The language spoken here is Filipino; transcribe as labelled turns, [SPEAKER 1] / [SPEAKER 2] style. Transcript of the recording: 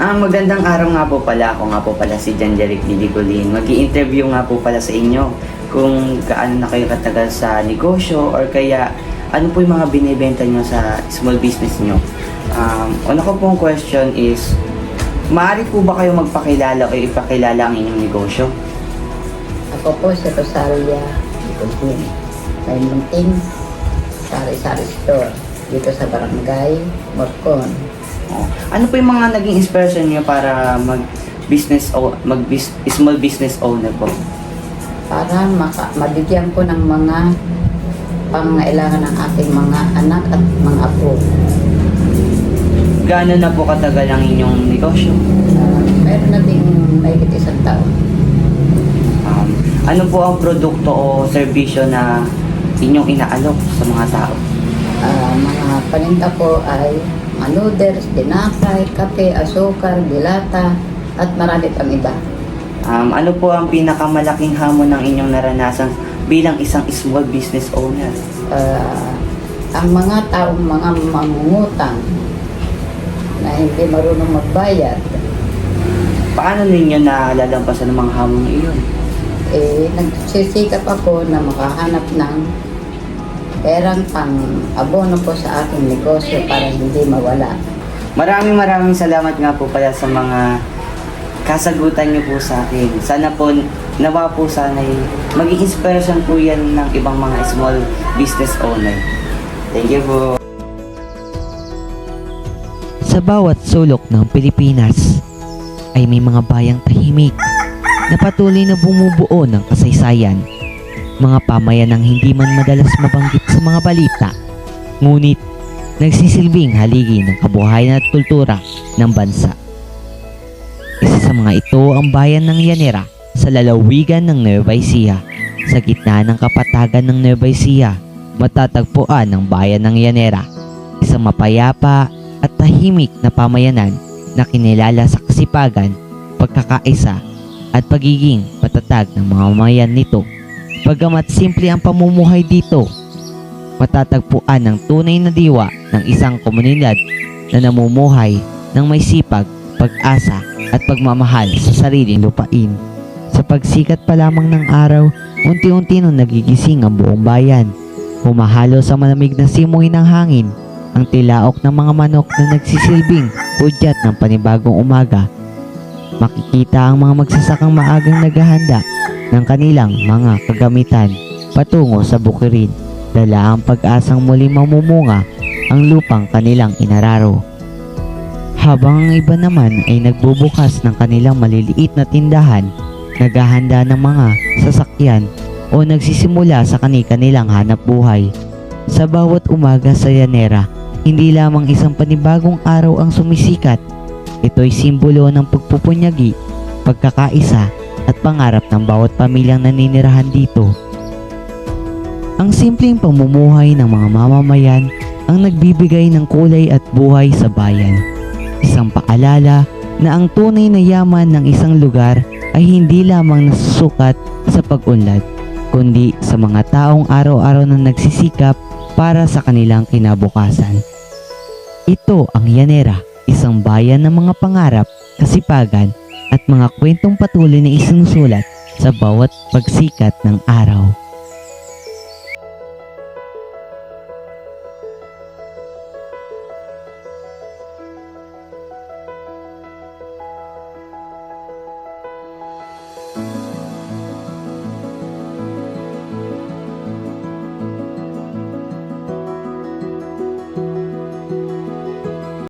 [SPEAKER 1] Magandang araw nga po pala. Ako nga po pala si Jan Jeric Didigolin. Mag-i-interview nga po pala sa inyo kung gaano na kayo katagal sa negosyo or kaya ano po yung mga binibenta nyo sa small business nyo. Una ko pong question is, maaari po ba kayo magpakilala o ipakilala ang inyong negosyo?
[SPEAKER 2] Ako po si Rosalia Dicolin. May munting sari-sari store dito sa Barangay Morcon.
[SPEAKER 1] Ano po yung mga naging inspiration nyo para small business owner po?
[SPEAKER 2] Para mabigyan ko ng mga pangailangan ng ating mga anak at mga apo.
[SPEAKER 1] Gaano na po katagal ang inyong negosyo?
[SPEAKER 2] Meron na ding mahigit isang taon.
[SPEAKER 1] Ano po ang produkto o serbisyo na inyong inaalok sa mga tao?
[SPEAKER 2] Mga paninda ko ay noodles, dinakay, kape, asukar, dilata, at marami pang iba.
[SPEAKER 1] Ano po ang pinakamalaking hamon ng inyong naranasan bilang isang small business owner?
[SPEAKER 2] Ang mga taong mga mangungutang na hindi marunong magbayad,
[SPEAKER 1] Paano ninyo nalalampasan ng mga hamon iyon?
[SPEAKER 2] nagsisikap ako na makahanap ng perang pang-abono po sa aking negosyo para hindi mawala.
[SPEAKER 1] Maraming salamat nga po pala sa mga kasagutan niyo po sa akin. Sana po, nawa po sana maging inspiration po yan ng ibang mga small business owner. Thank you po.
[SPEAKER 3] Sa bawat sulok ng Pilipinas ay may mga bayang tahimik na patuloy na bumubuo ng kasaysayan. Mga pamayanang hindi man madalas mabanggit sa mga balita, ngunit nagsisilbing haligi ng kabuhayan at kultura ng bansa. Isa sa mga ito ang bayan ng Llanera sa lalawigan ng Nueva Ecija. Sa gitna ng kapatagan ng Nueva Ecija, matatagpuan ang bayan ng Llanera, isang mapayapa at tahimik na pamayanan na kinilala sa kasipagan, pagkakaisa at pagiging patatag ng mga mamayan nito. Bagamat simple ang pamumuhay dito, matatagpuan ng tunay na diwa ng isang komunidad na namumuhay ng may sipag, pag-asa at pagmamahal sa sariling lupain. Sa pagsikat pa lamang ng araw, unti-unti nung nagigising ang buong bayan. Humahalo sa malamig na simoy ng hangin ang tilaok ng mga manok na nagsisilbing hudyat ng panibagong umaga. Makikita ang mga magsasakang maagang naghahanda ng kanilang mga kagamitan patungo sa bukirin, dala ang pag-asang muli mamumunga ang lupang kanilang inararo. Habang ang iba naman ay nagbubukas ng kanilang maliliit na tindahan, naghahanda ng mga sasakyan o nagsisimula sa kani-kanilang hanap buhay. Sa bawat umaga sa Llanera, hindi lamang isang panibagong araw ang sumisikat. Ito'y simbolo ng pagpupunyagi, pagkakaisa at pangarap ng bawat pamilyang naninirahan dito. Ang simpleng pamumuhay ng mga mamamayan ang nagbibigay ng kulay at buhay sa bayan. Isang paalala na ang tunay na yaman ng isang lugar ay hindi lamang nasusukat sa pag-unlad, kundi sa mga taong araw-araw na nagsisikap para sa kanilang kinabukasan. Ito ang Llanera, isang bayan ng mga pangarap, kasipagan at mga kwentong patuloy na isinusulat sa bawat pagsikat ng araw.